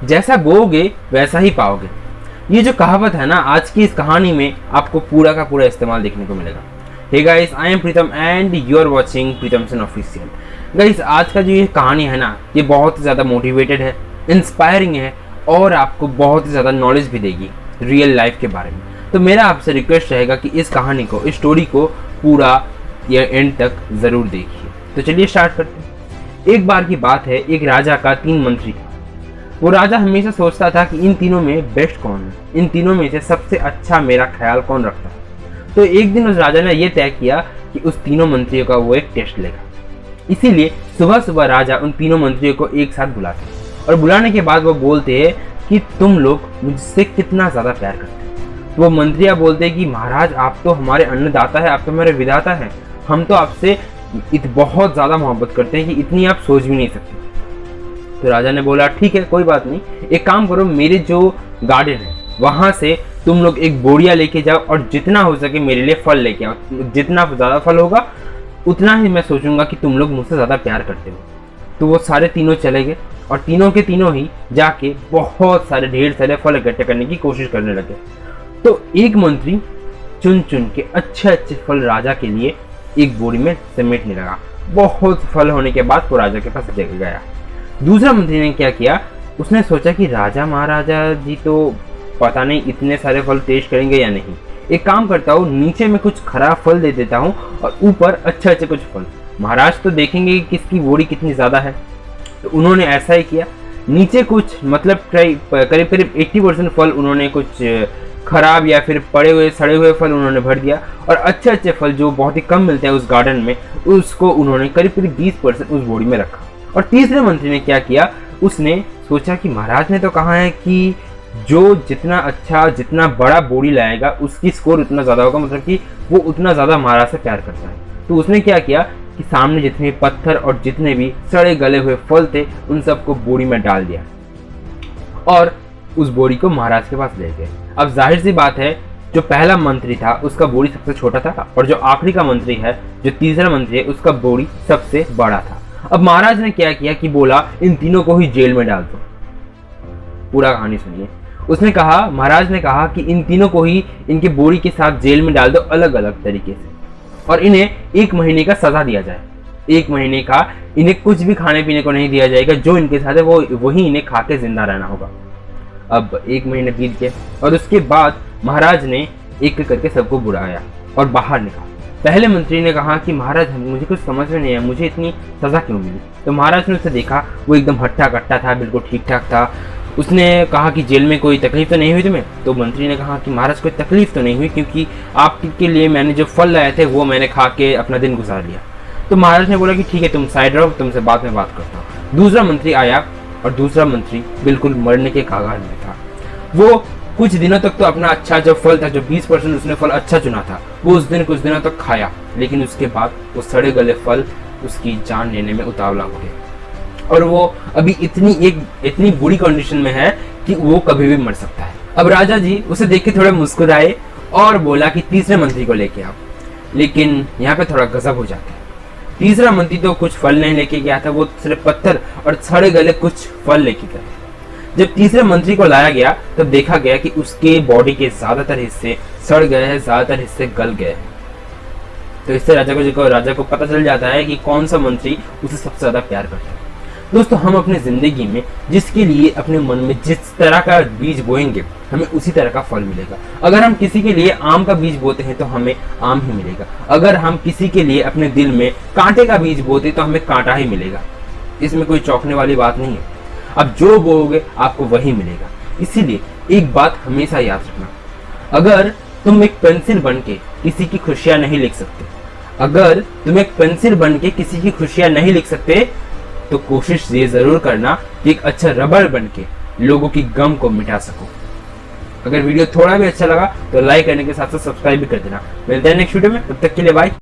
जैसा बोओगे वैसा ही पाओगे। ये जो कहावत है ना, आज की इस कहानी में आपको पूरा का पूरा इस्तेमाल देखने को मिलेगा। Hey guys, I am Pritam and you are watching Pritam son official. Guys, आज का जो ये कहानी है ना, ये बहुत ही ज़्यादा मोटिवेटेड है, इंस्पायरिंग है और आपको बहुत ही ज़्यादा नॉलेज भी देगी रियल लाइफ के बारे में। तो मेरा आपसे रिक्वेस्ट रहेगा कि इस कहानी को, इस स्टोरी को पूरा ये एंड तक ज़रूर देखिए। तो चलिए स्टार्ट करते हैं। एक बार की बात है, एक राजा का 3 मंत्री था। वो राजा हमेशा सोचता था कि इन तीनों में बेस्ट कौन है, इन तीनों में से सबसे अच्छा मेरा ख्याल कौन रखता है। तो एक दिन उस राजा ने यह तय किया कि उस तीनों मंत्रियों का वो एक टेस्ट लेगा। इसीलिए सुबह सुबह राजा उन तीनों मंत्रियों को एक साथ बुलाते और बुलाने के बाद वो बोलते हैं कि तुम लोग मुझसे कितना ज़्यादा प्यार करते हैं। तो वो मंत्रियाँ बोलते हैं कि महाराज, आप तो हमारे अन्नदाता है, आप तो हमारे विधाता हैं, हम तो आपसे बहुत ज़्यादा मोहब्बत करते हैं कि इतनी आप सोच भी नहीं सकते। तो राजा ने बोला, ठीक है, कोई बात नहीं, एक काम करो, मेरे जो गार्डन है वहाँ से तुम लोग एक बोरिया लेके जाओ और जितना हो सके मेरे लिए फल लेके आओ। जितना ज़्यादा फल होगा उतना ही मैं सोचूंगा कि तुम लोग मुझसे ज़्यादा प्यार करते हो। तो वो सारे तीनों चले गए और तीनों के तीनों ही जाके बहुत सारे ढेर सारे फल इकट्ठे करने की कोशिश करने लगे। तो एक मंत्री चुन चुन के अच्छे अच्छे फल राजा के लिए एक बोरी में समेटने लगा। बहुत फल होने के बाद वो राजा के पास गया। दूसरा मंत्री ने क्या किया, उसने सोचा कि राजा महाराजा जी तो पता नहीं इतने सारे फल टेस्ट करेंगे या नहीं, एक काम करता हूँ, नीचे में कुछ खराब फल दे देता हूँ और ऊपर अच्छे अच्छे कुछ फल। महाराज तो देखेंगे कि किसकी बोरी कितनी ज़्यादा है। तो उन्होंने ऐसा ही किया, नीचे कुछ मतलब करीब करीब 80% फल उन्होंने कुछ खराब या फिर पड़े हुए सड़े हुए फल उन्होंने भर दिया और अच्छे अच्छे फल जो बहुत ही कम मिलते हैं उस गार्डन में, उसको उन्होंने करीब करीब 20% उस बोरी में रखा। और तीसरे मंत्री ने क्या किया, उसने सोचा कि महाराज ने तो कहा है कि जो जितना अच्छा जितना बड़ा बोरी लाएगा उसकी स्कोर उतना ज़्यादा होगा, मतलब कि वो उतना ज़्यादा महाराज से प्यार करता है। तो उसने क्या किया कि सामने जितने पत्थर और जितने भी सड़े गले हुए फल थे उन सबको बोरी में डाल दिया और उस बोरी को महाराज के पास ले गए। अब जाहिर सी बात है, जो पहला मंत्री था उसका बोरी सबसे छोटा था और जो आखिरी का मंत्री है, जो तीसरा मंत्री है, उसका बोरी सबसे बड़ा था। अब महाराज ने क्या किया कि बोला, इन तीनों को ही जेल में डाल दो। पूरा कहानी सुनिए। उसने कहा, महाराज ने कहा कि इन तीनों को ही इनके बोरी के साथ जेल में डाल दो अलग अलग तरीके से और इन्हें 1 महीने का सजा दिया जाए। 1 महीने का इन्हें कुछ भी खाने पीने को नहीं दिया जाएगा, जो इनके साथ है वो वही इन्हें खा के जिंदा रहना होगा। अब 1 महीने बीत गए और उसके बाद महाराज ने एक करके सबको बुलाया और बाहर निकाला। पहले मंत्री ने कहा कि महाराज, मुझे कुछ समझ में नहीं आया, मुझे इतनी सजा क्यों मिली। तो महाराज ने उसे देखा, वो एकदम हट्टा कट्टा था, बिल्कुल ठीक ठाक था। उसने कहा कि जेल में कोई तकलीफ तो नहीं हुई तुम्हें। तो मंत्री ने कहा कि महाराज कोई तकलीफ तो नहीं हुई, क्योंकि आपके लिए मैंने जो फल लाए थे वो मैंने खा के अपना दिन गुजार लिया। तो महाराज ने बोला कि ठीक है, तुम साइड रहो, तुमसे बाद में बात करता हूँ। दूसरा मंत्री आया और दूसरा मंत्री बिल्कुल मरने के कगार में था। वो कुछ दिनों तक तो अपना अच्छा जो फल था, जो 20% उसने फल अच्छा चुना था, वो उस दिन कुछ दिनों तक खाया, लेकिन उसके बाद वो सड़े गले फल उसकी जान लेने में उतावला हो गए और वो अभी इतनी बुरी कंडीशन में है कि वो कभी भी मर सकता है। अब राजा जी उसे देख के थोड़े मुस्कुराए और बोला कि तीसरे मंत्री को लेके आओ। लेकिन यहाँ पे थोड़ा गजब हो जाता है। तीसरा मंत्री तो कुछ फल नहीं लेके गया था, वो सिर्फ पत्थर और सड़े गले कुछ फल लेके गया। जब तीसरे मंत्री को लाया गया तब देखा गया कि उसके बॉडी के ज्यादातर हिस्से सड़ गए हैं, ज्यादातर हिस्से गल गए हैं। तो इससे राजा को पता चल जाता है कि कौन सा मंत्री उसे सबसे ज्यादा प्यार करता है। दोस्तों, हम अपने जिंदगी में जिसके लिए अपने मन में जिस तरह का बीज बोएंगे हमें उसी तरह का फल मिलेगा। अगर हम किसी के लिए आम का बीज बोते हैं तो हमें आम ही मिलेगा। अगर हम किसी के लिए अपने दिल में कांटे का बीज बोते तो हमें कांटा ही मिलेगा। इसमें कोई चौंकने वाली बात नहीं है। अब जो बोओगे आपको वही मिलेगा। इसीलिए एक बात हमेशा याद रखना, अगर तुम एक पेंसिल बन के किसी की खुशियां नहीं लिख सकते, अगर तुम एक पेंसिल बन के किसी की खुशियां नहीं लिख सकते, तो कोशिश ये जरूर करना कि एक अच्छा रबर बन के लोगों की गम को मिटा सको। अगर वीडियो थोड़ा भी अच्छा लगा तो लाइक करने के साथ साथ सब्सक्राइब भी कर देना। मिलते हैं नेक्स्ट वीडियो में, तब तक के लिए बाय।